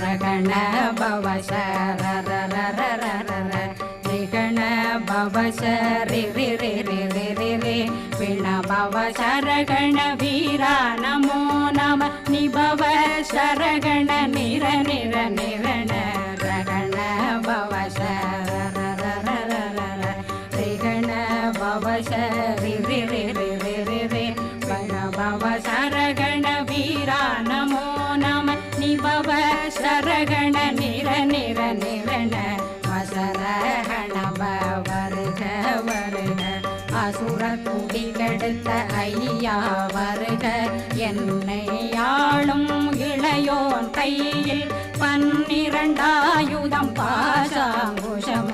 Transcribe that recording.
ரகண பவ ரிகண பவ ரி ரி ரி ரி ரி ரி ரி பிண பவ சரகண வீரா நமோ நம நிபவ சரகண நிர நிர நிரண ரகண பவ ரிகண பவ ரி ரி ரி ரி ரி ரி ரி பிண பவ சரகண வீரா நமோ நம நிபவ சரகண நிர நிர நிரண வசரகண வருக வருக அசுர குடி கெடுத்த ஐயா வருக என்னை ஆளும் இளையோன் கையில் 12 பாசாங்குஷம்